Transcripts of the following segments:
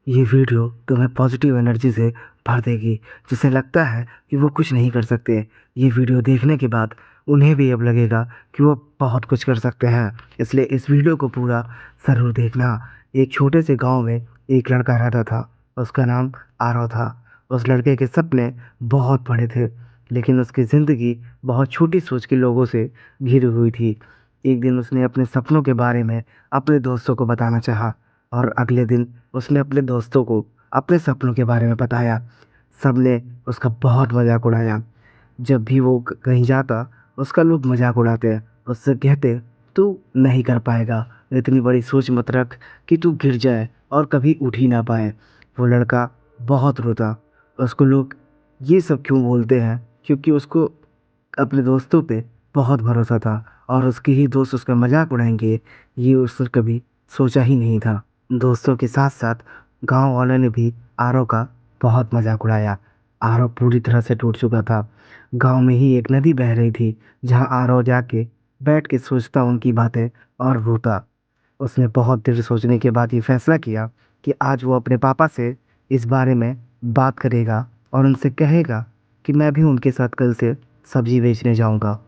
ये वीडियो तुम्हें positive energy से भर देगी, जिसे लगता है कि वो कुछ नहीं कर सकते। ये वीडियो देखने के बाद उन्हें भी अब लगेगा कि वो बहुत कुछ कर सकते हैं। इसलिए इस वीडियो को पूरा ज़रूर देखना। एक छोटे से गांव में एक लड़का रहता था। उसका नाम आरव था। उस लड़के के सपने बहुत बड़े थे, लेकिन उसकी ज़िंदगी बहुत छोटी सोच के लोगों से घिरी हुई थी। एक दिन उसने अपने सपनों के बारे में अपने दोस्तों को बताना चाहा, और अगले दिन उसने अपने दोस्तों को अपने सपनों के बारे में बताया। सबने उसका बहुत मजाक उड़ाया। जब भी वो कहीं जाता, उसका लोग मजाक उड़ाते, उससे कहते, तू नहीं कर पाएगा, इतनी बड़ी सोच मत रख कि तू गिर जाए और कभी उठ ही ना पाए। वो लड़का बहुत रोता। उसको लोग ये सब क्यों बोलते हैं? क्योंकि उसको अपने दोस्तों पे बहुत भरोसा था, और उसके ही दोस्त उसका मजाक उड़ाएंगे, ये उसने कभी सोचा ही नहीं था। दोस्तों के साथ साथ गांव वालों ने भी आरव का बहुत मजाक उड़ाया। आरव पूरी तरह से टूट चुका था। गांव में ही एक नदी बह रही थी, जहां आरव जाके बैठ के सोचता उनकी बातें और रोता। उसने बहुत देर सोचने के बाद ये फैसला किया कि आज वो अपने पापा से इस बारे में बात करेगा, और उनसे कहेगा कि मैं भी उनके साथ कल से सब्जी बेचने जाऊंगा।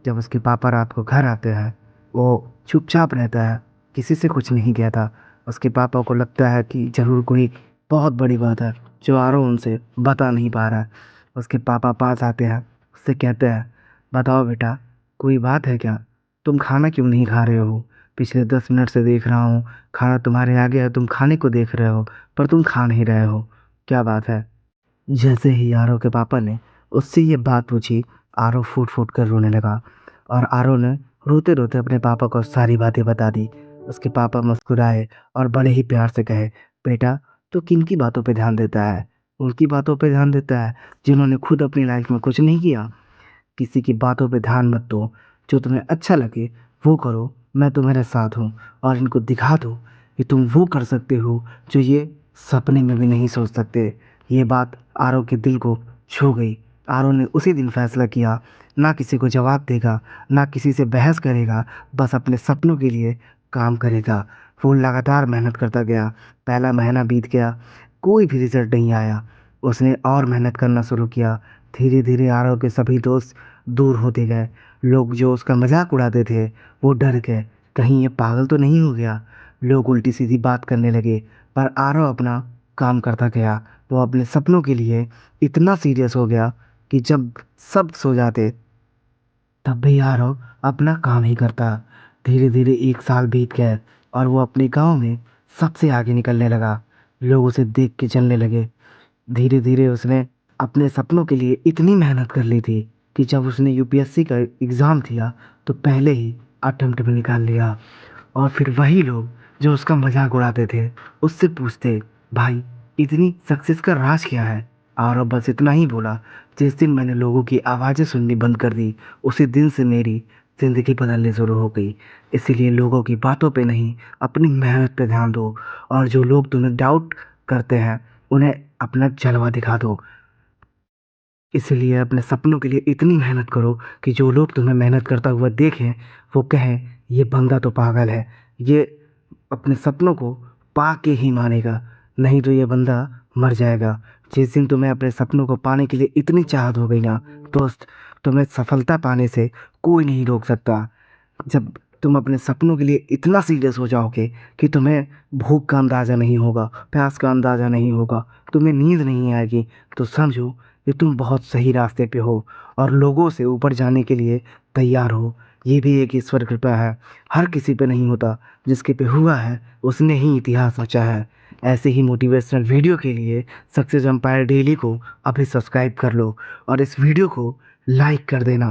जब उसके पापा रात को घर आते हैं, वो चुपचाप रहता है, किसी से कुछ नहीं कहता। उसके पापा को लगता है कि जरूर कोई बहुत बड़ी बात है जो आरो उनसे बता नहीं पा रहा है। उसके पापा पास आते हैं, उससे कहते हैं, बताओ बेटा, कोई बात है क्या? तुम खाना क्यों नहीं खा रहे हो? पिछले 10 मिनट से देख रहा हूँ, खाना तुम्हारे आगे है, तुम खाने को देख रहे हो, पर तुम खा नहीं रहे हो। क्या बात है? जैसे ही आरव के पापा ने उससे ये बात पूछी, आरव फूट फूट कर रोने लगा। और आरव ने रोते रोते अपने पापा को सारी बातें बता दी। उसके पापा मुस्कुराए और बड़े ही प्यार से कहे, बेटा, तू किन की बातों पे ध्यान देता है? उनकी बातों पे ध्यान देता है जिन्होंने खुद अपनी लाइफ में कुछ नहीं किया। किसी की बातों पे ध्यान मत दो, जो तुम्हें अच्छा लगे वो करो। मैं तुम्हारे साथ हूँ, और इनको दिखा दो कि तुम वो कर सकते हो जो ये सपने में भी नहीं सोच सकते। ये बात आरव के दिल को छू गई। आरव ने उसी दिन फैसला किया, ना किसी को जवाब देगा, ना किसी से बहस करेगा, बस अपने सपनों के लिए काम करेगा। वो लगातार मेहनत करता गया। पहला महीना बीत गया, कोई भी रिजल्ट नहीं आया। उसने और मेहनत करना शुरू किया। धीरे धीरे आरव के सभी दोस्त दूर होते गए। लोग जो उसका मजाक उड़ाते थे, वो डर गए, कहीं ये पागल तो नहीं हो गया। लोग उल्टी सीधी बात करने लगे, पर आरव अपना काम करता गया। वो अपने सपनों के लिए इतना सीरियस हो गया कि जब सब सो जाते, तब भी आरव अपना काम ही करता। धीरे धीरे 1 साल बीत गए, और वो अपने गांव में सबसे आगे निकलने लगा। लोग उसे देख के चलने लगे। धीरे धीरे उसने अपने सपनों के लिए इतनी मेहनत कर ली थी कि जब उसने यूपीएससी का एग्ज़ाम दिया, तो पहले ही अटेम्प्ट में निकाल लिया। और फिर वही लोग जो उसका मजाक उड़ाते थे, उससे पूछते, भाई, इतनी सक्सेस का राज क्या है? और वो बस इतना ही बोला, जिस दिन मैंने लोगों की आवाज़ें सुननी बंद कर दी, उसी दिन से मेरी ज़िंदगी बदलनी शुरू हो गई। इसीलिए लोगों की बातों पे नहीं, अपनी मेहनत पे ध्यान दो। और जो लोग तुम्हें डाउट करते हैं, उन्हें अपना जलवा दिखा दो। इसलिए अपने सपनों के लिए इतनी मेहनत करो कि जो लोग तुम्हें मेहनत करता हुआ देखें, वो कहें, ये बंदा तो पागल है, ये अपने सपनों को पा के ही मानेगा, नहीं तो ये बंदा मर जाएगा। जिस दिन तुम्हें अपने सपनों को पाने के लिए इतनी चाहत हो गई ना दोस्त, तुम्हें सफलता पाने से कोई नहीं रोक सकता। जब तुम अपने सपनों के लिए इतना सीरियस हो जाओगे कि तुम्हें भूख का अंदाज़ा नहीं होगा, प्यास का अंदाज़ा नहीं होगा, तुम्हें नींद नहीं आएगी, तो समझो कि तुम बहुत सही रास्ते पे हो, और लोगों से ऊपर जाने के लिए तैयार हो। ये भी एक ईश्वर कृपा है। हर किसी पे नहीं होता, जिसके पे हुआ है उसने ही इतिहास रचा है। ऐसे ही मोटिवेशनल वीडियो के लिए सक्सेस एम्पायर डेली को अभी सब्सक्राइब कर लो, और इस वीडियो को लाइक कर देना।